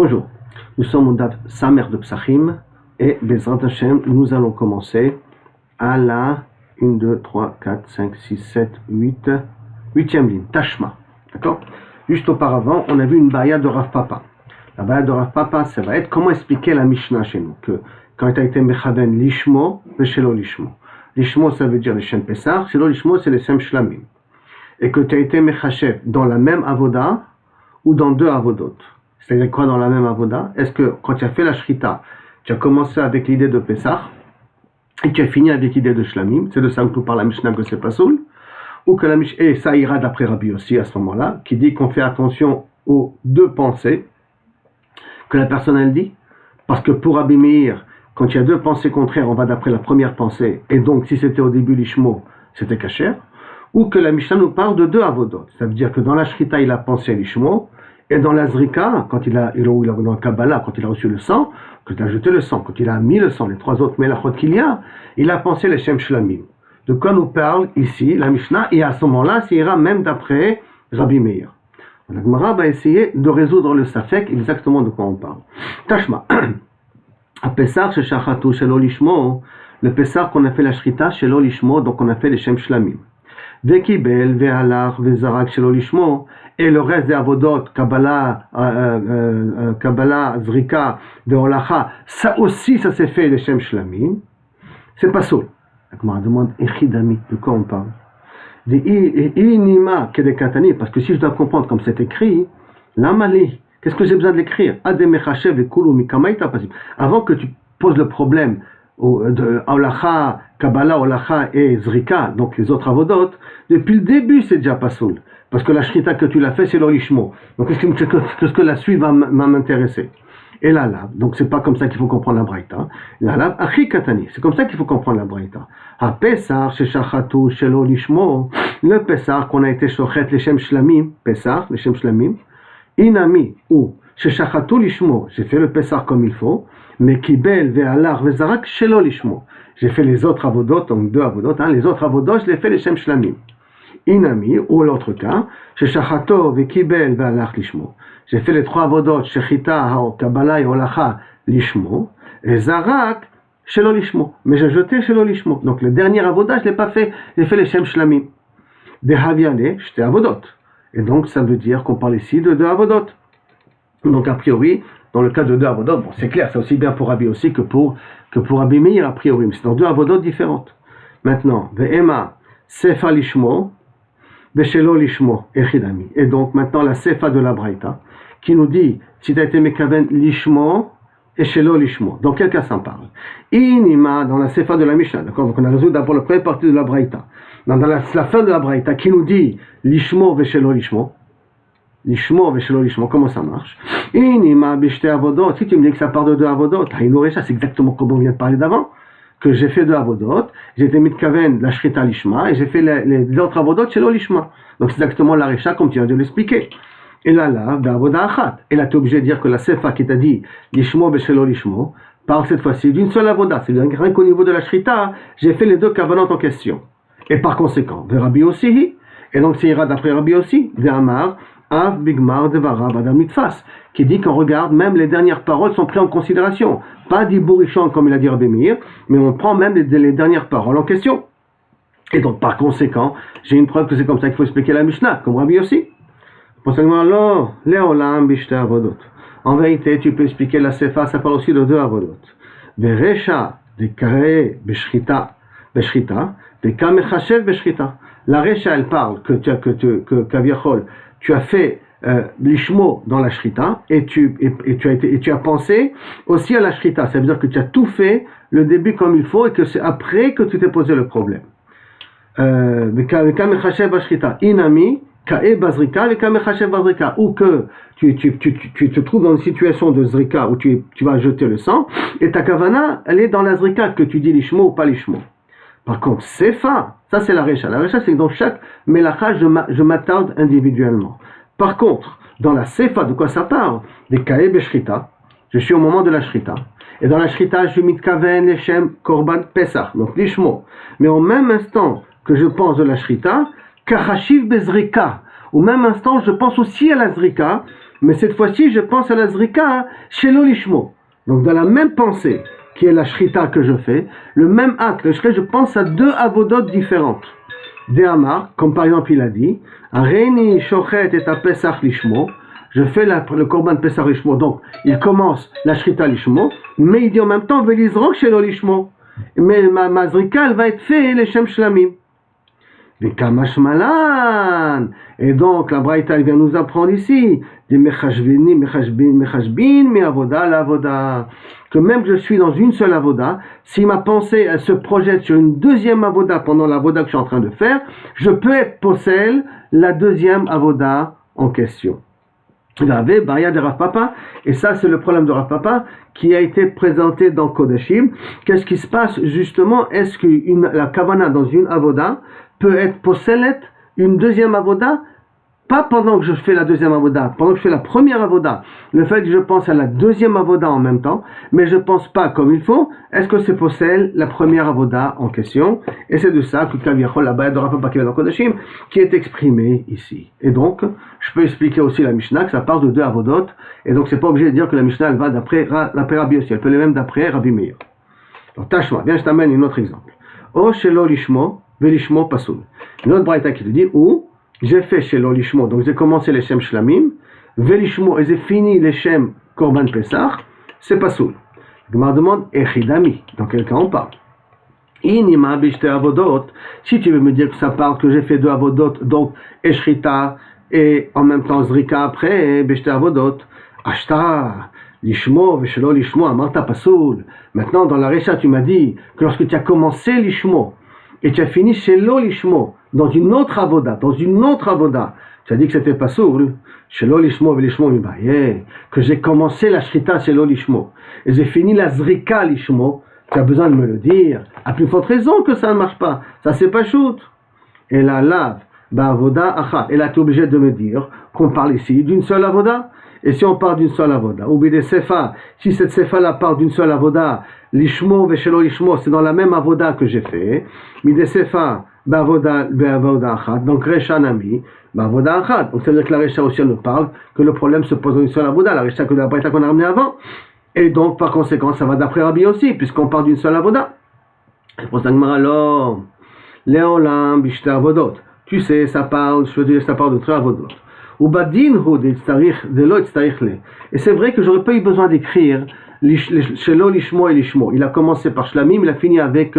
Bonjour, nous sommes au Daf Samer de Psachim et Bezrat Hashem, nous allons commencer à la 1, 2, 3, 4, 5, 6, 7, 8, 8e ligne, Tashma. D'accord? Juste auparavant, on a vu une baya de Rav Papa. La baya de Rav Papa, ça va être comment expliquer la Mishnah chez nous. Que quand tu as été Mechaven Lishmo, Veshelo Lishmo. Lishmo, ça veut dire le Shem Pesach, Shelo Lishmo, c'est le Shem Shlamim. Et que tu as été Mechachev dans la même avoda ou dans deux avodot. C'est-à-dire quoi dans la même avoda? Est-ce que quand tu as fait la shrita, tu as commencé avec l'idée de Pesach et tu as fini avec l'idée de Shlamim? C'est de ça que nous parle la Mishnah que c'est pas soul. Ou que la Mishnah, et ça ira d'après Rabbi aussi à ce moment-là, qui dit qu'on fait attention aux deux pensées que la personne elle dit. Parce que pour Rabbi Meir, quand il y a deux pensées contraires, on va d'après la première pensée. Et donc si c'était au début l'ishmo, c'était kasher. Ou que la Mishnah nous parle de deux avodot. Ça veut dire que dans la shrita, il a pensé l'ishmo. Et dans la zrika, quand dans le Kabbalah, quand il a reçu le sang, quand il a jeté le sang, quand il a mis le sang, les trois autres melachot qu'il y a, il a pensé les Shem Shlamim. De quoi nous parle ici la Mishnah? Et à ce moment-là, ça ira même d'après Rabbi Meir. La Gemara va essayer de résoudre le safek exactement de quoi on parle. Tashma. A Pesach shechachatu shelo lishmo, le Pesach qu'on a fait la shrita shelo lishmo, donc on a fait les Shem Shlamim. Vekibel, ve'alach, ve'zarak shelo lishmo, et le reste des avodot, Kabbalah, Zrika, ve'olacha, ça aussi, ça s'est fait les Shem Shlamim. C'est pas soul. La Gemara demande, Echidami, de quoi on parle? Inima kedekatani, parce que si je dois comprendre comme c'est écrit, l'amali, qu'est-ce que j'ai besoin de l'écrire? Ademechachev et kulu mikamaita pasib. Avant que tu poses le problème de Olacha, Kabbalah, Olacha et Zrika, donc les autres avodot, depuis le début c'est déjà pas soul. Parce que la shrita que tu l'as fait, c'est l'olishmo. Donc qu'est-ce que la suite va m'intéresser? Et la lave, donc c'est pas comme ça qu'il faut comprendre la braïta. La lave, achi katani, c'est comme ça qu'il faut comprendre la braïta. Ha pesach, sheshachatu, shelo lishmo, le pesach qu'on a été shochet, les shem shlamim, pesach, les shem shlamim, inami, ou sheshachatu lishmo, j'ai fait le pesach comme il faut, mais kibel, ve'alar, ve'zarak, shelo lishmo. J'ai fait les autres avodot, donc deux avodot, les autres avodot, je les fais les shem shlamim. Inami, ou l'autre cas, sheshachato, ve'kibel, ve'alar, lishmo. J'ai fait les trois avodot, shechita, kabbalah et olacha, lishmo, et zarak, shelo lishmo. Mais j'ai jeté shelo lishmo. Donc le dernier avodat, je l'ai pas fait, j'ai fait les shem shlamim. De haviane, j'étais avodot. Et donc ça veut dire qu'on parle ici de deux avodot. Donc a priori, dans le cas de deux avodot, bon c'est clair, c'est aussi bien pour Rabbi aussi que pour Rabbi Meir a priori, mais c'est dans deux avodot différentes. Maintenant, ve'ema, sefa lishmo, ve'shelo lishmo, echidami. Et donc maintenant la sefa de la braïta, qui nous dit, si tu as été mekaven lishmo et shelo lishmo. Dans quel cas ça parle? Inima, dans la sefa de la Mishnah, d'accord? Donc on a résolu d'abord la première partie de la braïta. Dans la fin de la braïta, qui nous dit lishmo ve shelo lishmo. Lishmo ve shelo lishmo, comment ça marche? Inima bishte avodot, si tu me dis que ça part de deux avodot, c'est exactement comme on vient de parler d'avant, que j'ai fait deux avodot, j'ai été mitkaven la shrita lishma, et j'ai fait les autres avodot shelo lishma. Donc c'est exactement la recha comme tu viens de l'expliquer. Et là, d'avoda achat. Et là, tu es obligé de dire que la sefa qui t'a dit lishmo beshelo lishmo parle cette fois-ci d'une seule avoda. C'est-à-dire rien qu'au niveau de la shrita, j'ai fait les deux kavanot en question. Et par conséquent, de Rabbi aussi, et donc c'est ira d'après Rabbi aussi, de Amar, Av Bigmar Devara Badam Mitfas, qui dit qu'on regarde, même les dernières paroles sont prises en considération. Pas d'Ibourichon comme il a dit Rabbi Meir, mais on prend même les dernières paroles en question. Et donc par conséquent, j'ai une preuve que c'est comme ça qu'il faut expliquer la Mishnah, comme Rabbi aussi. En vérité, tu peux expliquer la sefa, ça parle aussi de deux avodot. Veresha, de kare, beshrita, de kamechachev, beshrita. La resha, elle parle que kaviachol, tu as fait l'ishmo dans la shrita et tu as pensé aussi à la shrita. Ça veut dire que tu as tout fait le début comme il faut et que c'est après que tu t'es posé le problème. Kamechachev, beshrita, inami. Ou que tu te trouves dans une situation de zrika où tu vas jeter le sang et ta kavana elle est dans la zrika que tu dis lishmo ou pas lishmo. Par contre sefa, ça c'est la recha. La recha c'est que dans chaque melacha je m'attarde individuellement. Par contre dans la sefa de quoi ça parle? Des kae beshrita, je suis au moment de la shrita et dans la shrita je mitkaven leshem korban pesach donc lishmo, mais au même instant que je pense de la shrita Kachashiv bezrika. Au même instant, je pense aussi à la zrika, Mais cette fois-ci, je pense à la zrika chez l'olishmo. Donc dans la même pensée, qui est la shrita que je fais, le même acte, je pense à deux avodot différentes. Des amar, comme par exemple il a dit, Areni shochet et pesach lishmo, je fais le korban pesach lishmo. Donc il commence la shrita lishmo, mais il dit en même temps velizrok chez l'olishmo. Mais ma zrika, elle va être faite les shem shlamim. Et donc la Braïta vient nous apprendre ici des mechashbin mi avoda la avoda, que même que je suis dans une seule avoda, si ma pensée elle se projette sur une deuxième avoda pendant l'avoda que je suis en train de faire, je peux être possède la deuxième avoda en question. Il y avait Baria de Rav Papa, et ça c'est le problème de Rav Papa qui a été présenté dans Kodashim. Qu'est-ce qui se passe justement? Est-ce que la kavana dans une avoda peut être possède une deuxième avoda, pas pendant que je fais la deuxième avoda, pendant que je fais la première avoda, le fait que je pense à la deuxième avoda en même temps, mais je pense pas comme il faut, est-ce que c'est possède la première avoda en question? Et c'est de ça que Kaviachol, la Baïa de Rav Papa qui est dans Kodashim, qui est exprimé ici. Et donc, je peux expliquer aussi la Mishnah, que ça part de deux avodot, et donc c'est pas obligé de dire que la Mishnah elle va d'après Rabbi aussi, elle peut aller même d'après Rabbi Meir. Donc, Tashma, viens, je t'amène un autre exemple. O shelo lishmo, velishmo pasul. Une autre braïta qui te dit où j'ai fait chez l'olishmo, donc j'ai commencé les shem shlamim, velishmo et j'ai fini les shem korban pesach, c'est pasul. Je me demande echidami, dans quel cas on parle? Inima bishte avodot, si tu veux me dire que ça parle que j'ai fait deux avodot, donc eshrita et en même temps zrika après, bishte avodot, ashta. Lishmo, veshelo lishmo, amarta pasul. Maintenant, dans la Recha, tu m'as dit que lorsque tu as commencé lishmo et tu as fini shelo lishmo, dans une autre avoda, tu as dit que c'était pasul. Shelo lishmo, velishmo mibaye, que j'ai commencé la shrita shelo lishmo et j'ai fini la zrika lishmo. Tu as besoin de me le dire. À plus forte raison que ça ne marche pas. Ça, c'est pas shoot. Et la lave, avoda achat. Et là, tu es obligé de me dire qu'on parle ici d'une seule avoda. Et si on parle d'une seule avoda, ou bide sefa, si cette sefa là parle d'une seule avoda, lishmo veshelo lishmo, c'est dans la même avoda que j'ai fait, bide sefa, bavoda achat, donc recha nami, bavoda achat. Donc ça veut dire que la recha aussi elle nous parle que le problème se pose dans une seule avoda, la recha que la braïta qu'on a ramené avant. Et donc par conséquent, ça va d'après Rabbi aussi, puisqu'on parle d'une seule avoda. Et pour ça, alors, Léolam bishte avodot. Tu sais, ça parle de trois avodot. Et c'est vrai que j'aurais pas eu besoin d'écrire Shelo lishmo et lishmo. Il a commencé par shlamim, il a fini avec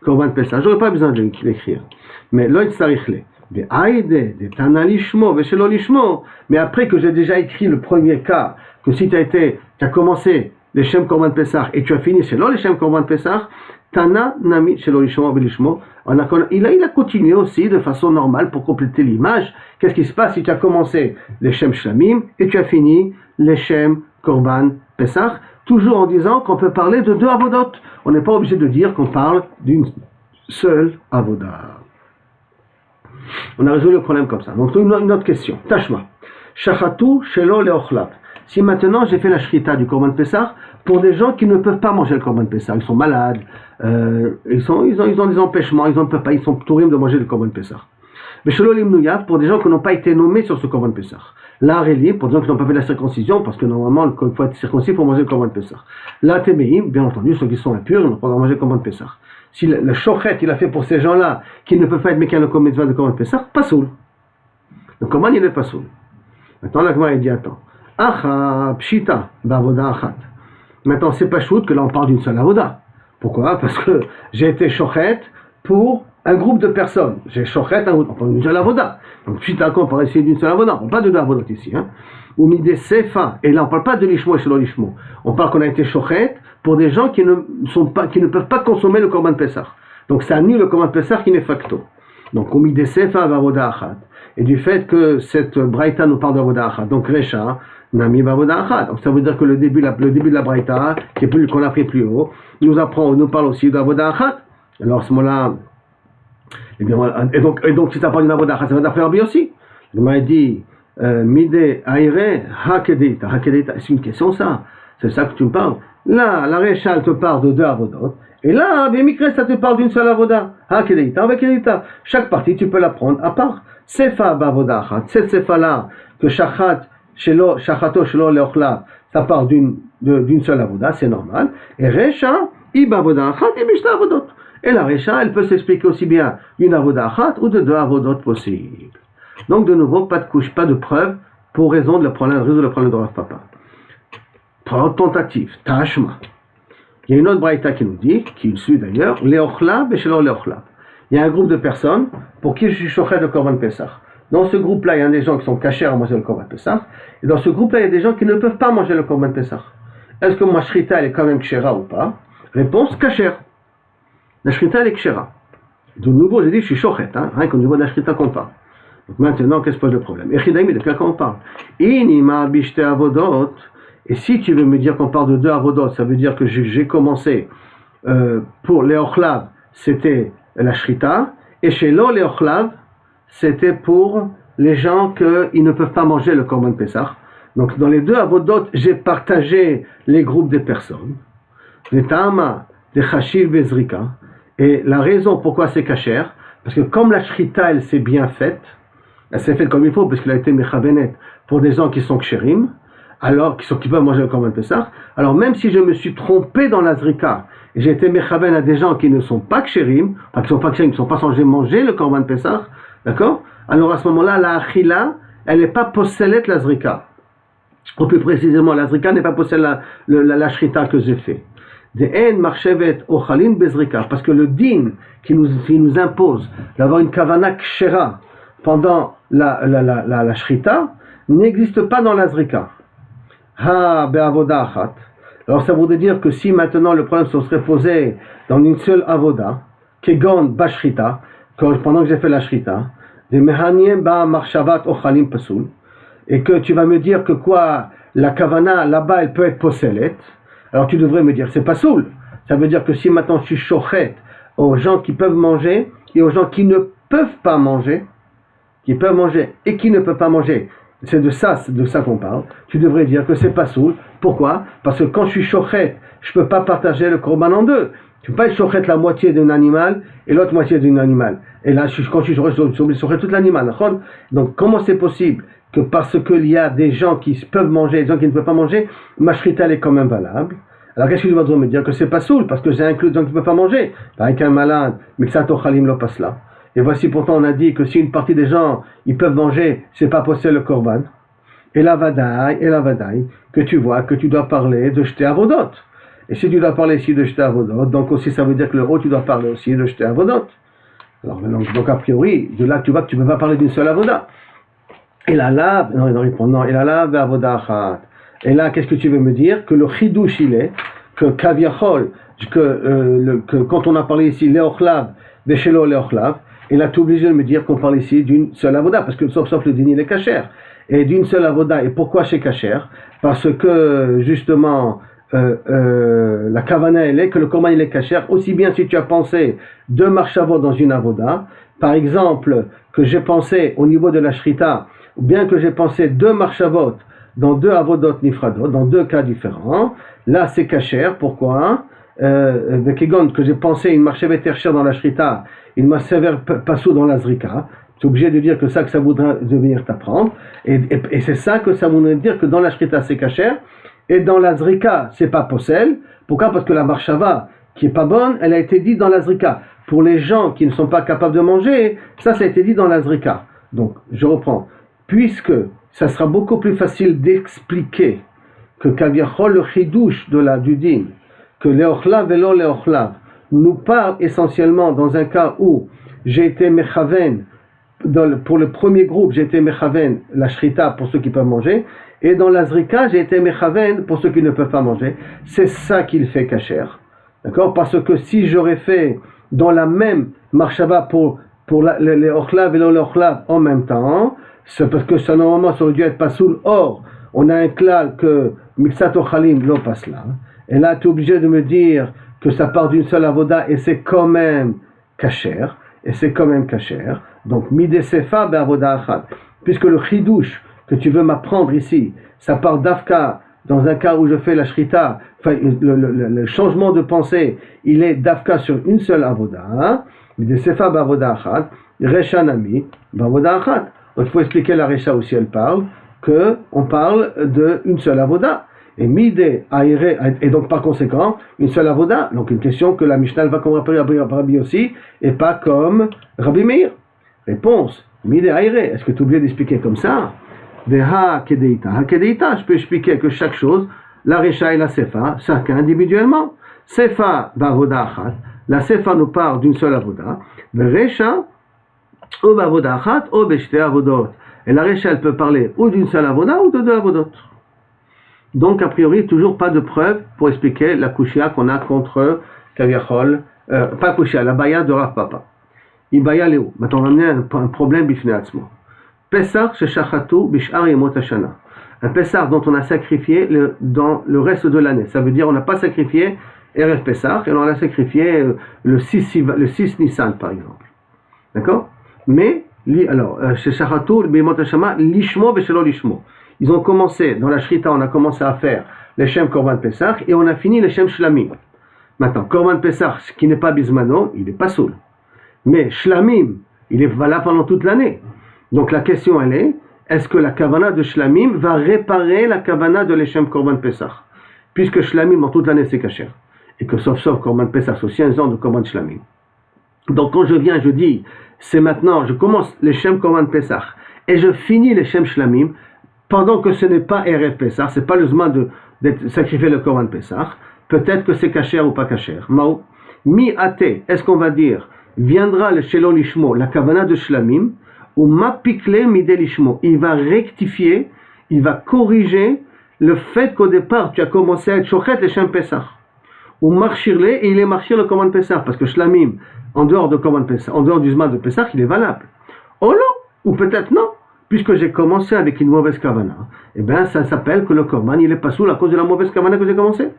korban pesach. J'aurais pas besoin de l'écrire. Mais lo tzarich le. Mais après que j'ai déjà écrit le premier cas, que si tu as commencé les shem korban pesach et tu as fini Shelo les shem korban pesach, Tana nami shelo lishmo velishmo. Il a continué aussi de façon normale pour compléter l'image. Qu'est-ce qui se passe si tu as commencé les Shem Shlamim et tu as fini les Shem Korban Pesach, toujours en disant qu'on peut parler de deux avodot. On n'est pas obligé de dire qu'on parle d'une seule avoda. On a résolu le problème comme ça. Donc une autre question. Tashma. Shachatu shelo leochlav. Si maintenant j'ai fait la shrita du Korban Pesach pour des gens qui ne peuvent pas manger le Korban Pesach, ils sont malades, ils ont des empêchements, ils ne peuvent pas, ils sont tourim de manger le Korban Pesach. Mais shelo limnuyav pour des gens qui n'ont pas été nommés sur ce Korban Pesach. La Réli pour des gens qui n'ont pas fait la circoncision, parce que normalement il faut être circoncis pour manger le Korban Pesach. La Temeim, bien entendu, ceux qui sont impurs, ils n'ont pas manger le Korban Pesach. Si le shochet il a fait pour ces gens-là qui ne peuvent pas être mécaniques comme mitzvah de Korban Pesach, pas soul. Donc comment il est pas soul? Maintenant la Gemara dit attends. Acha, pshita, bavoda achat. Maintenant, c'est pas shoot que là on parle d'une seule avoda. Pourquoi? Parce que j'ai été shochet pour un groupe de personnes. J'ai shochet, on parle d'une seule avoda. Donc pshita, on parle ici d'une seule avoda. On parle pas de deux avodot ici. Ou mide sefa. Et là, on parle pas de lishmo et shelo lishmo. On parle qu'on a été shochet pour des gens qui ne peuvent pas consommer le korban pesach. Donc ça annule le korban pesach qui n'est facto. Donc ou mide sefa bavoda achat. Et du fait que cette braïta nous parle d'avoda achat. Donc recha Nami Bavoda Achat. Donc ça veut dire que le début de la Braïta, qu'on a pris plus haut, nous parle aussi d'Avoda Achat. Alors à ce moment-là, et donc si ça parle d'une Avoda Achat, ça va d'après Rabbi aussi. Il m'a dit, Mide Aire Hakedita. Hakedita, c'est une question ça. C'est ça que tu me parles. Là, la Récha, te parle de deux Avodot. Et là, Bemikre, ça te parle d'une seule Avoda. Hakedita, Hakedita. Chaque partie, tu peux la prendre à part. Sefa Bavoda Achat. Cette Sefa-là, que Shachat, shelo shachato shelo leochlav, ça part d'une seule avoda, c'est normal. Et Recha, iba avoda achat et mishta avodot. Et la Recha, elle peut s'expliquer aussi bien d'une avoda achat ou de deux avodot possibles. Donc de nouveau, pas de couche, pas de preuve pour résoudre le problème de Rav Papa. Tentative, tashma. Il y a une autre braïta qui nous dit, qui suit d'ailleurs, leochlav et shelo leochlav. Il y a un groupe de personnes pour qui je suis shochet de Korban Pessah. Dans ce groupe-là, il y a des gens qui sont cachés à manger le Korban Pessah. Et dans ce groupe-là, il y a des gens qui ne peuvent pas manger le Korban Pessah. Est-ce que ma shrita, elle est quand même kshera ou pas? Réponse, kasher. La shrita, elle est kshera. De nouveau, j'ai dit, je suis shochet, rien qu'au niveau de la shrita qu'on parle. Donc maintenant, qu'est-ce que pose le problème? Echidaimi, de quel cas on parle? Inima bishte avodot. Et si tu veux me dire qu'on parle de deux avodot, ça veut dire que j'ai commencé pour les ochlav, c'était la shrita, et chez l'eau les ochlav, c'était pour les gens qui ne peuvent pas manger le Korban Pessah. Donc dans les deux avodot, j'ai partagé les groupes de personnes. Les Ta'ama, les Chashiv Bezrika. Et la raison pourquoi c'est kasher, parce que comme la shrita, elle s'est bien faite, elle s'est faite comme il faut, parce qu'elle a été mechabenet pour des gens qui sont ksherim, alors qui peuvent manger le Korban Pessah. Alors même si je me suis trompé dans la zrika, et j'ai été mechaben à des gens qui ne sont pas ksherim, enfin qui ne sont pas censés manger le Korban Pessah, d'accord? Alors à ce moment-là, la achila, elle n'est pas possélet la zrika. Ou plus précisément, la zrika n'est pas possélet la shrita que j'ai fait. De en marchevet ochalin bezrika, parce que le din qui nous impose d'avoir une kavana kshera pendant la shrita n'existe pas dans la zrika. Ha be'avoda achat. Alors ça voudrait dire que si maintenant le problème se serait posé dans une seule avoda, kegon bashrita, pendant que j'ai fait la shrita, de mehaniem ba marshavat ochalim pasul, et que tu vas me dire que quoi, la kavana là-bas elle peut être possélet, alors tu devrais me dire c'est pasoul. Ça veut dire que si maintenant je suis shochet aux gens qui peuvent manger et aux gens qui ne peuvent pas manger, qui peuvent manger et qui ne peuvent pas manger, c'est de ça qu'on parle, tu devrais dire que c'est pas soul. Pourquoi? Parce que quand je suis shochet, je peux pas partager le korban en deux. Tu peux pas être shochet la moitié d'un animal et l'autre moitié d'un animal. Et là, quand je suis shochet, je suis obligé de shochet tout l'animal. Donc, comment c'est possible que parce qu'il y a des gens qui peuvent manger et des gens qui ne peuvent pas manger, ma shrita est quand même valable? Alors, qu'est-ce que tu vas me dire? Que c'est pas soul, parce que j'ai inclus des gens qui ne peuvent pas manger. Avec un malade, mais que ça tochalim lo passe là. Et voici pourtant on a dit que si une partie des gens ils peuvent manger, c'est pas possible le korban. Et la vadaï, que tu vois que tu dois parler de jeter avodot. Et si tu dois parler ici de jeter avodot, donc aussi ça veut dire que le haut tu dois parler aussi de jeter avodot. Alors donc a priori, de là tu vois que tu ne peux pas parler d'une seule avoda. Et la lave, et la lave avoda achat. Et là qu'est-ce que tu veux me dire? Que le chidouche il est, que kaviachol, que quand on a parlé ici leochlav, veshelo leochlav, et là, tu es obligé de me dire qu'on parle ici d'une seule avoda, parce que sauf le dîner, il est kasher. Et d'une seule avoda, et pourquoi chez kasher? Parce que, justement, la kavana, elle est que le korban, il est kasher, aussi bien si tu as pensé deux marchavot dans une avoda, par exemple, que j'ai pensé au niveau de la shrita, ou bien que j'ai pensé deux marchavot dans deux avodot nifradot, dans deux cas différents, là, c'est kasher. Pourquoi? Que j'ai pensé une marchevet tertiaire dans la shrita, il m'a sévère passo dans la zrika. Tu es obligé de dire que ça voudrait venir t'apprendre. Et c'est ça que ça voudrait dire que dans la shrita c'est kasher et dans la zrika c'est pas possel. Pourquoi? Parce que la marshava qui est pas bonne, elle a été dite dans la zrika. Pour les gens qui ne sont pas capables de manger, ça a été dit dans la zrika. Donc je reprends. Puisque ça sera beaucoup plus facile d'expliquer que kaviachol le chidouche du din, que leochlav et lo leochlav nous parle essentiellement dans un cas où j'ai été mechaven, pour le premier groupe j'ai été mechaven la shrita pour ceux qui peuvent manger, et dans la zrika j'ai été mechaven pour ceux qui ne peuvent pas manger. C'est ça qu'il fait kasher, d'accord? Parce que si j'aurais fait dans la même marshava pour les ochlav et le ochlav en même temps, c'est parce que ça normalement ça aurait dû être pasoul. Or on a un klal que mixat ochalim lo passe là, et là tu es obligé de me dire que ça part d'une seule avoda et c'est quand même kasher, donc midesefa be'avoda achat, puisque le chidouche que tu veux m'apprendre ici, ça part d'afka dans un cas où je fais la shrita, enfin le changement de pensée, il est d'afka sur une seule avoda, midesefa be'avoda achat, reshanami be'avoda achat. Donc il faut expliquer la resha aussi, elle parle qu'on parle d'une seule avoda. Et midé, aéré, et donc par conséquent, une seule avoda. Donc une question que la Mishnah va comme Rabbi aussi, et pas comme Rabbi Meir. Réponse, midé, aéré. Est-ce que tu oublies d'expliquer comme ça? Veha kedeita. Ha kedeita, je peux expliquer que chaque chose, la Recha et la Sefa, chacun individuellement. Sefa bavoda achat. La Sefa nous parle d'une seule avoda. Recha, ou bavoda achat, ou beshte avodot. Et la Recha, elle peut parler ou d'une seule avoda ou de deux avodot. Donc, a priori, toujours pas de preuve pour expliquer la kushia qu'on a contre Kaviachol, pas kushia, la baya de Rav Papa. Ibaya Léo. Maintenant, on va amener un problème bifneatzmo. Pesach sheshachatu bishar yemot hashana. Un Pesach dont on a sacrifié dans le reste de l'année. Ça veut dire on n'a pas sacrifié Erev Pesach et on a sacrifié le 6 Nissan, par exemple. D'accord? Mais, alors, sheshachatu b'yemot hashana, lishmo v'shelo lishmo. Ils ont commencé, dans la Shrita, on a commencé à faire les Shem Korban Pesach et on a fini les Shem Shlamim. Maintenant, Korban Pesach, qui n'est pas Bismano, il n'est pas soul. Mais Shlamim, il est valable pendant toute l'année. Donc la question, elle est, est-ce que la Kavana de Shlamim va réparer la Kavana de l'Eshem Korban Pesach? Puisque Shlamim, en toute l'année, c'est kasher. Et que sauf Korban Pesach, c'est aussi un genre de Korban Shlamim. Donc quand je viens, je dis, c'est maintenant, je commence l'Eshem Korban Pesach et je finis l'Eshem Shlamim, pendant que ce n'est pas Erev Pesach, c'est pas le zman de sacrifier le Korban Pesach, peut-être que c'est kasher ou pas kasher. Mao, mi ate, est-ce qu'on va dire, viendra le Shelo Lishmo, la Kavana de Shlamim, ou ma pikle midé Lishmo, il va rectifier, il va corriger le fait qu'au départ tu as commencé à être shochet le Shem Pesach, ou marchirle, et il est marchir le Korban Pesach, parce que Shlamim, en dehors de Korban Pesach, en dehors du zman de Pesach, il est valable. Oh non, ou peut-être non. Puisque j'ai commencé avec une mauvaise kavana, eh bien ça s'appelle que le korban il est pas sous à cause de la mauvaise kavana que j'ai commencé.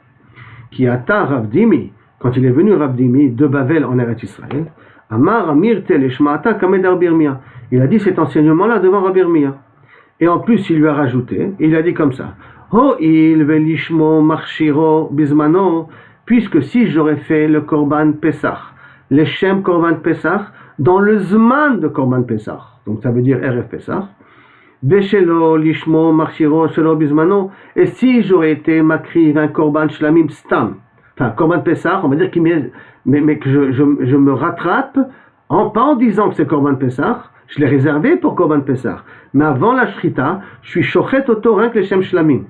Qui ata Rav Dimi, quand il est venu Rav Dimi de Bavel en Eretz Israël, Amar Amir Tel Shmaata Kamed Rabbi Yirmiyah. Il a dit cet enseignement-là devant Rabbi Yirmiyah. Et en plus il lui a rajouté, il a dit comme ça, Ho il velishmo marchiro bismano, puisque si j'aurais fait le korban Pesach, le Shem korban Pesach, dans le zman de korban Pesach, donc ça veut dire Erev Pesach, Veshelo lishmo marchiro shelo bismano, et si j'aurais été makriv un korban shlamim stam, enfin korban Pesach, on va dire mais que je me rattrape, pas en disant que c'est korban Pesach, je l'ai réservé pour korban Pesach, mais avant la shrita, je suis shochet auto rien que les shem shlamim.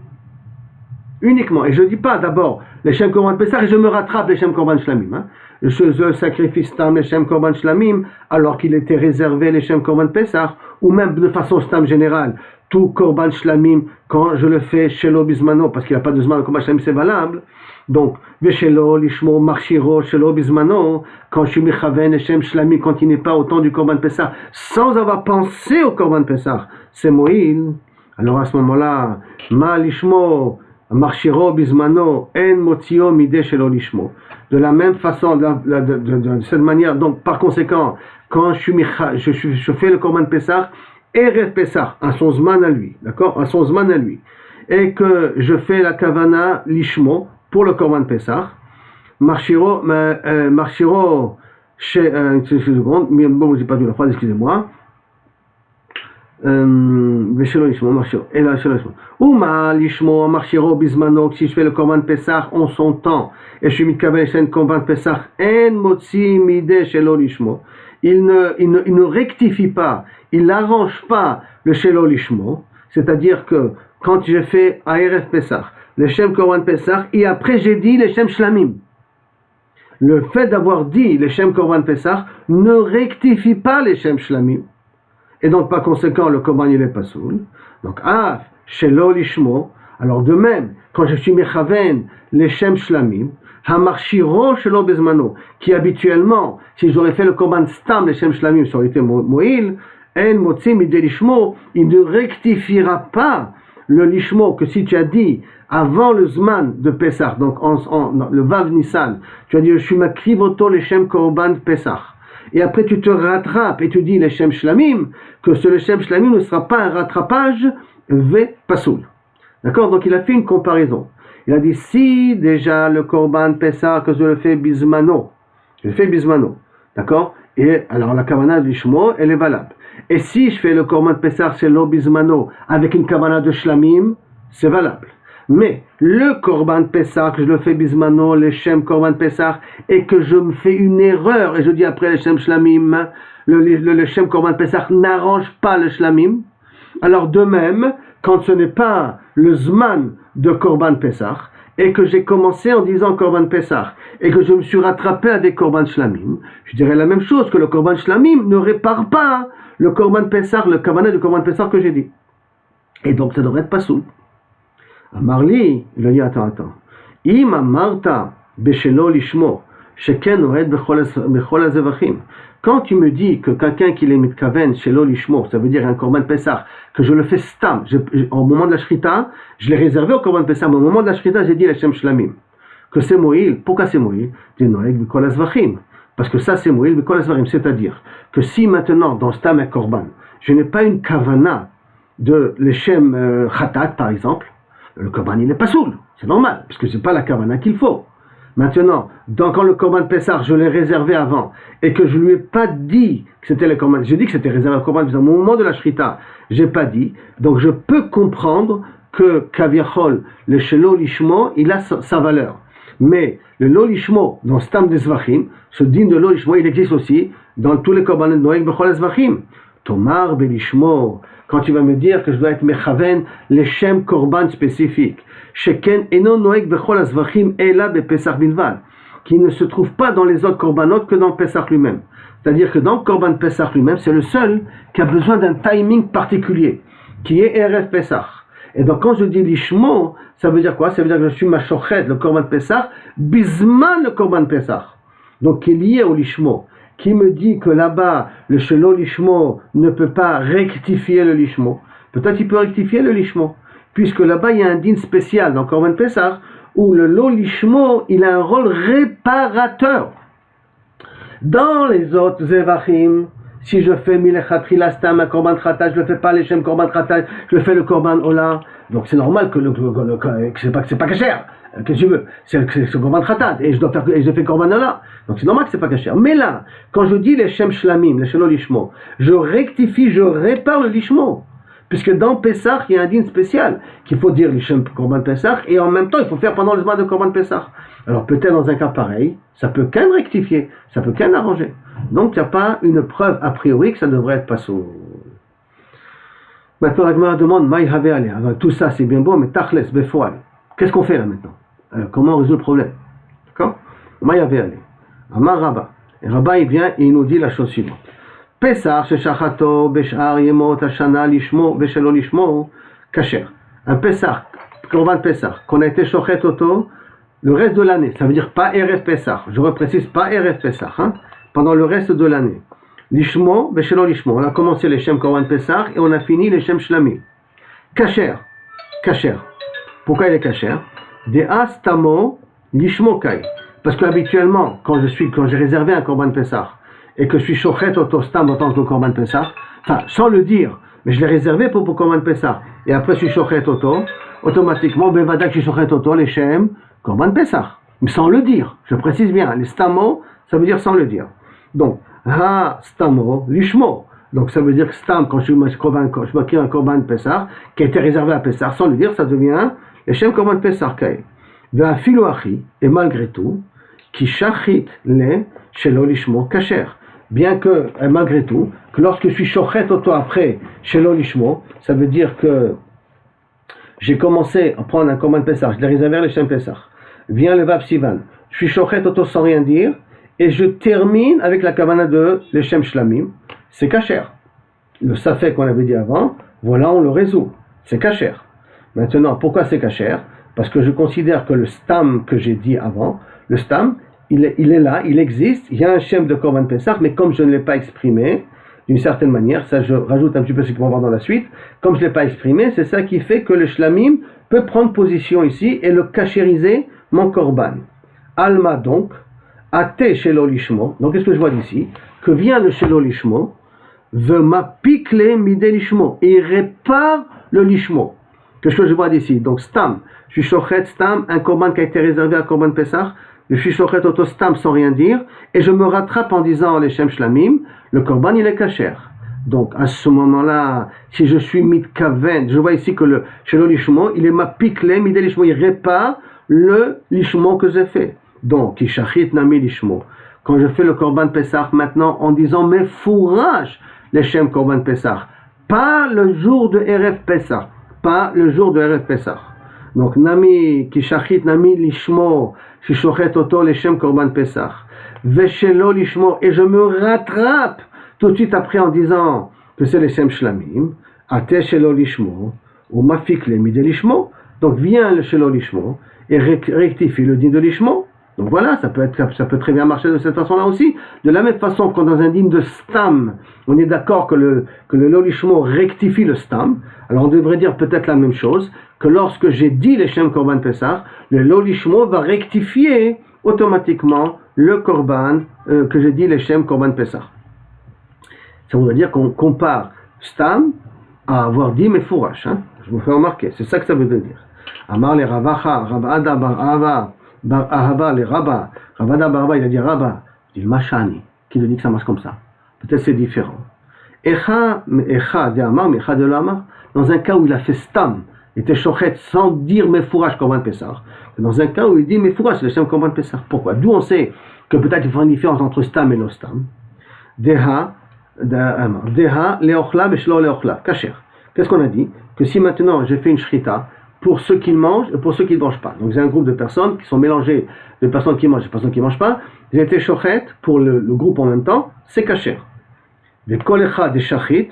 Uniquement, et je ne dis pas d'abord les Shem Korban Pesach et je me rattrape les Shem Korban Shlamim. Hein. Je sacrifie Stam les Shem Korban Shlamim alors qu'il était réservé les Shem Korban Pesach, ou même de façon Stam générale, tout Korban Shlamim, quand je le fais Shelo Bismano, parce qu'il n'y a pas de Zman, Korban Shlamim c'est valable. Donc, Veshelo, Lishmo, Marchiro, Shelo Bismano, quand je suis Mechaven les Shem Shlamim, quand il n'est pas au temps du Korban Pesach, sans avoir pensé au Korban Pesach, c'est Moïl. Alors à ce moment-là, Ma Lishmo, Marchiro bismano en motio midé shelo lishmo. De la même façon, de cette manière, donc par conséquent, quand je fais le Korban Pesach, Erev Pesach, à son zman à lui, d'accord, à son zman à lui, et que je fais la kavana lishmo pour le Korban Pesach, Marchiro, une seconde, bon, j'ai pas vu la phrase, excusez-moi. Veshelo lishmo marchiro et là shelo lishmo uma lishmo marchiro bismano, si je fais le korban Pesach en son temps et je suis mitkavel shen korban Pesach en motzi midé shelo lishmo, il ne rectifie pas, il n'arrange pas le shelo lishmo, c'est-à-dire que quand j'ai fait Erev Pesach le shem korban Pesach et après j'ai dit les shem shlamim, le fait d'avoir dit les shem korban Pesach ne rectifie pas les shem shlamim. Et donc, par conséquent, le korban il est pas soul. Donc, shelo lishmo. Alors, de même, quand je suis mechaven, les shem shlamim, hamarchiro shelo bezmano, qui habituellement, si j'aurais fait le korban stam, les shem shlamim, ça aurait été moïl, en motzi midé lishmo, il ne rectifiera pas le lishmo que si tu as dit avant le zman de Pesach, donc le vav Nissan, tu as dit, je suis makrivoto les shem korban Pesach. Et après tu te rattrapes et tu dis les Shem Shlamim, que ce le Shem Shlamim ne sera pas un rattrapage ve pasoul. D'accord? Donc il a fait une comparaison. Il a dit si déjà le Korban Pesach que je le fais bismano, d'accord? Et alors la Kavana de l'Ishmo, elle est valable. Et si je fais le korban de Pessah shelo bismano avec une kavana de shlamim, c'est valable. Mais le korban de Pessah, que je le fais bismano, le shem korban de Pessah, et que je me fais une erreur, et je dis après le shem shlamim, le shem korban de Pessah n'arrange pas le shlamim, alors de même, quand ce n'est pas le zman de korban Pessah, et que j'ai commencé en disant korban Pessah, et que je me suis rattrapé à des korban shlamim, je dirais la même chose, que le korban shlamim ne répare pas le korban Pessah, le kavanah du korban Pessah que j'ai dit. Et donc ça devrait être pas sous. Amarli, il a dit attends. Im amarta beshelo lishmo, sheken oed bechol azevachim. Quand tu me dis que quelqu'un qui les mitkaven shelo lishmo, ça veut dire un korban Pessah, que je le fais stam, au moment de la shrita, je l'ai réservé au korban Pessah, mais au moment de la shrita, j'ai dit l'Hashem shlamim. Que c'est moïl, pourquoi c'est moïl? Dit noeg bechol azevachim. Parce que ça c'est moïl bechol azevachim, c'est-à-dire que si maintenant dans stam et korban, je n'ai pas une kavana de l'Hashem khatat par exemple, le korban il n'est pas soul, c'est normal, parce que c'est pas la kavana qu'il faut. Maintenant, quand le korban de Pessah, je l'ai réservé avant, et que je lui ai pas dit que c'était le korban, j'ai dit que c'était réservé au korban, au moment de la shrita, j'ai pas dit, donc je peux comprendre que kaviachol, le shelo lishmo, il a sa valeur. Mais le lo lishmo, dans stam des zvachim, ce digne de lo lishmo, il existe aussi dans tous les korban de Noël, bechol zvachim. Tomar belishmo, quand tu vas me dire que je dois être mechaven les shem korban spécifiques, sheken eno noeg bechol azvachim ela bepesach bilvad, qui ne se trouve pas dans les autres korbanot que dans Pessah lui-même. C'est-à-dire que dans le korban Pessah lui-même, c'est le seul qui a besoin d'un timing particulier, qui est Erev Pessah. Et donc quand je dis lishmo, ça veut dire quoi? Ça veut dire que je suis machochet, le korban Pessah, bisman le korban Pessah. Donc qui est lié au lishmo. Qui me dit que là-bas, le shelo lishmo ne peut pas rectifier le lishmo? Peut-être il peut rectifier le lishmo, puisque là-bas il y a un din spécial dans Korban Pessah, où le lo lishmo, il a un rôle réparateur. Dans les autres zevachim, si je fais milechatri lastam, un korban khatat, je ne le fais pas les shem korban khatat, je le fais le korban ola, donc c'est normal que c'est pas kasher. Qu'est-ce que tu veux? C'est le korban khatat, et je fais korban ola. Donc c'est normal que c'est pas kasher. Mais là, quand je dis les shem shlamim, les shelo lishmo, je rectifie, je répare le lishmo. Puisque dans Pessah, il y a un din spécial, qu'il faut dire les shem korban Pessah, et en même temps, il faut faire pendant le zman de korban Pessah. Alors peut-être dans un cas pareil, ça peut qu'un rectifier, ça peut qu'un arranger. Donc il n'y a pas une preuve a priori que ça devrait être pas sous. Maintenant la Gemara demande, Maï have ale. Tout ça c'est bien beau, mais tachles befoal. Qu'est-ce qu'on fait là maintenant? Comment on résout le problème? D'accord? Maï have ale. Amar Rabba. Et Rabba il vient et il nous dit la chose suivante. Pessah shechachato beshar yemot hashana lishmo veshelo lishmo kasher. Un Pessah, korban Pessah, qu'on a été shochet auto le reste de l'année, ça veut dire pas Erev Pessah, je reprécise pas Erev Pessah, pendant le reste de l'année. Lishmo, Beshelo Lishmo, on a commencé les Shem Korban Pessah et on a fini les Shem Shlamim. Kasher. Pourquoi il est kasher? De Astamo Lishmo Kai. Parce qu'habituellement, quand j'ai réservé un Korban Pessah et que je suis shochet autostam en tant que Korban Pessah, enfin, sans le dire, mais je l'ai réservé pour Korban Pessah, et après je suis shochet auto, automatiquement, Bevadak je suis shochet auto, les Shem Korban Pessah, mais sans le dire, je précise bien, les stamo, ça veut dire sans le dire. Donc, ha stamo, lishmo. Donc ça veut dire que stam, quand je m'acquiers un Korban Pessah, qui a été réservé à Pessah, sans le dire, ça devient les Shem Korban Pessah Kai. Ve'a filoachi, et malgré tout, qui shachit le shelo lishmo kasher. Bien que, malgré tout, que lorsque je suis shochet auto après shelo lishmo, ça veut dire que j'ai commencé à prendre un Korban Pessah, je l'ai réservé les Shem Pessah. Vient le Vav Sivan, je suis shochet auto sans rien dire, et je termine avec la kavana de les Shem Shlamim, c'est kasher. Le safek qu'on avait dit avant, voilà, on le résout, c'est kasher. Maintenant, pourquoi c'est kasher? Parce que je considère que le stam que j'ai dit avant, le stam, il est là, il existe, il y a un Shem de Korban Pessah, mais comme je ne l'ai pas exprimé, d'une certaine manière, ça je rajoute un petit peu ce qu'on va voir dans la suite, comme je ne l'ai pas exprimé, c'est ça qui fait que le Shlamim peut prendre position ici et le kashériser mon korban. Alma donc, ate shelo lishmo, donc qu'est-ce que je vois d'ici? Que vient le shelo lishmo, ve ma pikle mide lishmo, et il répare le lishmo. Qu'est-ce que je vois d'ici? Donc stam, je suis shochet stam, un korban qui a été réservé à korban Pessah, je suis shochet auto stam sans rien dire, et je me rattrape en disant les Shem Shlamim, le korban il est kasher. Donc, à ce moment-là, si je suis mitkaven, je vois ici que chez le lishmo, il est ma pikle, midé lishmo, il répare le lishmo que j'ai fait. Donc, ishachit nami lishmo. Quand je fais le korban Pessah maintenant en disant mes fourrages, les shem korban Pessah, pas le jour de Erev Pessah, pas le jour de Erev Pessah. Donc, nami, kishachit nami lishmo, shishochet oto les shem korban Pessah, veshelo lishmo, et je me rattrape tout de suite après en disant que c'est les Shem Shlamim, Ate Shelo Lishmo, ou Mafik le Midé Lishmo, donc vient le Shelo Lishmo et rectifie le din de Lishmo. Donc voilà, ça peut très bien marcher de cette façon-là aussi. De la même façon que dans un din de Stam, on est d'accord que le Lo Lishmo rectifie le Stam, alors on devrait dire peut-être la même chose, que lorsque j'ai dit les Shem Korban Pessah, le Lo Lishmo va rectifier automatiquement le Korban que j'ai dit les Shem Korban Pessah. Ça voudrait dire qu'on compare Stam à avoir dit Mefourash. Je vous fais remarquer, c'est ça que ça veut dire. Amar le Ravacha, Rabada bar Ahava, bar Ahava le Rabba, Rabada bar Ahava, il a dit Rabba, il dit Machani, qui nous dit que ça marche comme ça. Peut-être c'est différent. Echa de Amar, Mecha de l'Amar, dans un cas où il a fait Stam, il était chochet sans dire Mefourash Korban Pessah. Dans un cas où il dit Mefourash, le Shem Korban Pessah. Pourquoi? D'où on sait que peut-être il faut une différence entre Stam et no Stam. Deha leochla beshlo leochla kasher. Qu'est-ce qu'on a dit? Que si maintenant j'ai fait une shrita pour ceux qui mangent et pour ceux qui ne mangent pas. Donc j'ai un groupe de personnes qui sont mélangées, de personnes qui mangent et de personnes qui ne mangent pas. J'ai été shochet pour le groupe en même temps, c'est kasher. De kolecha de shachit,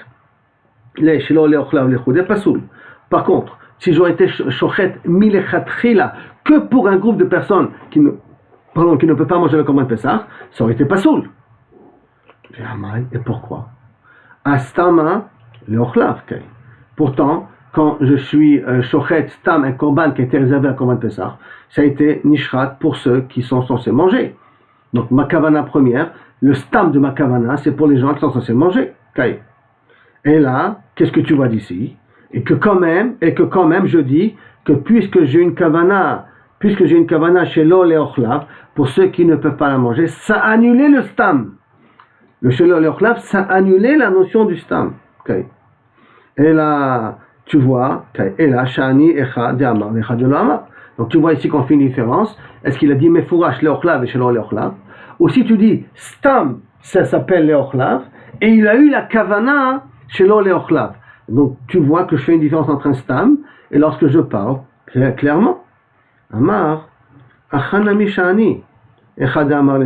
le shelo leochla lechude pasoul. Par contre, si j'aurais été shochet milechatchila que pour un groupe de personnes qui ne peuvent pas manger le korban Pessah, ça aurait été pasoul. Et pourquoi? Astama leochlav. Pourtant, quand je suis shochet stam, un korban qui a été réservé à korban Pessah, ça a été nishrat pour ceux qui sont censés manger. Donc ma kavana première, le stam de ma kavana, c'est pour les gens qui sont censés manger. Et là, qu'est-ce que tu vois d'ici? Et que quand même, je dis que puisque j'ai une kavana chez l'eau leochlav, pour ceux qui ne peuvent pas la manger, ça a annulé le stam. Le Shelo Leochlav, ça a annulé la notion du Stam. Et là, tu vois, et là, Shani Echa de Amar, Echa de l'Amar. Donc tu vois ici qu'on fait une différence. Est-ce qu'il a dit Mefourash Leochlav et Shelo Leochlav? Ou si tu dis Stam, ça s'appelle Leochlav, et il a eu la Kavana Shelo Leochlav. Donc tu vois que je fais une différence entre un Stam et lorsque je parle, clairement. Amar, Achanami Shani, Echa de Amar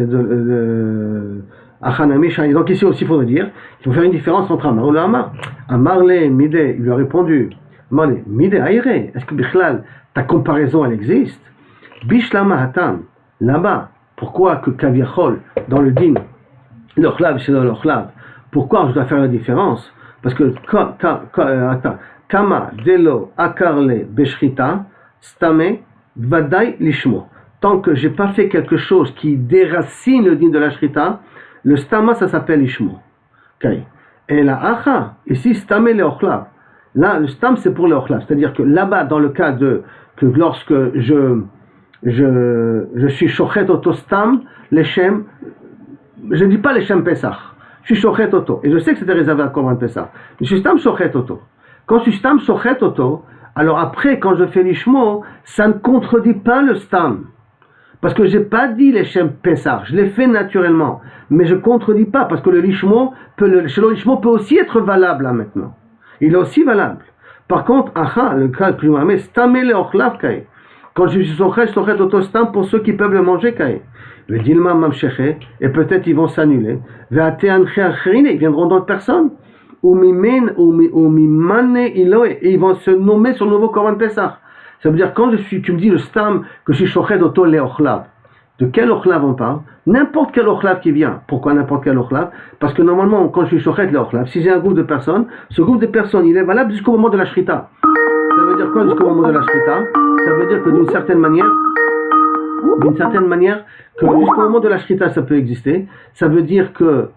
donc ici aussi il faudrait dire qu'il faut faire une différence entre Amar ou le Amar. Amarle Midé, il lui a répondu Amarle Midé Aïre, est-ce que Bichlal, ta comparaison elle existe? Bishlama Hatam, là-bas, pourquoi que Kaviachol, dans le din, l'Ochlav chez l'Ochlav, pourquoi je dois faire la différence? Parce que Kama Delo Akarle Beshrita Stame Vadai Lishmo. Tant que j'ai pas fait quelque chose qui déracine le din de la Shrita, le stama, ça s'appelle Ishmo. Et la acha, ici, stame leochlav. Là, le stam, c'est pour leochlav. C'est-à-dire que là-bas, dans le cas que lorsque je suis shochet auto stam, les shem, je ne dis pas les shem pesach. Je suis shochet auto. Et je sais que c'était réservé à Korban Pessah. Mais je suis stam shochet auto. Quand je suis stam shochet auto, alors après, quand je fais l'ishmo, ça ne contredit pas le stam. Parce que je n'ai pas dit les Shem Pessah, je l'ai fait naturellement. Mais je ne contredis pas, parce que le lishmo peut aussi être valable là maintenant. Il est aussi valable. Par contre, le cas le plus marmé, stamé le ochlav kai. Quand je suis sochet autostam pour ceux qui peuvent le manger kai. Le dilma mamsheche, et peut-être ils vont s'annuler. Ve'atean che'achrine, ils viendront d'autres personnes. Ou mimane iloe, et ils vont se nommer sur le nouveau Korban Pessah. Ça veut dire, quand tu me dis le stam, que je suis shochet d'auto le ochlav, de quel ochlav on parle? N'importe quel ochlav qui vient. Pourquoi n'importe quel ochlav? Parce que normalement, quand je suis shochet le ochlav, si j'ai un groupe de personnes, ce groupe de personnes, il est valable jusqu'au moment de la shrita. Ça veut dire quoi jusqu'au moment de la shrita? Ça veut dire que d'une certaine manière, que jusqu'au moment de la shrita, ça peut exister. Ça veut dire que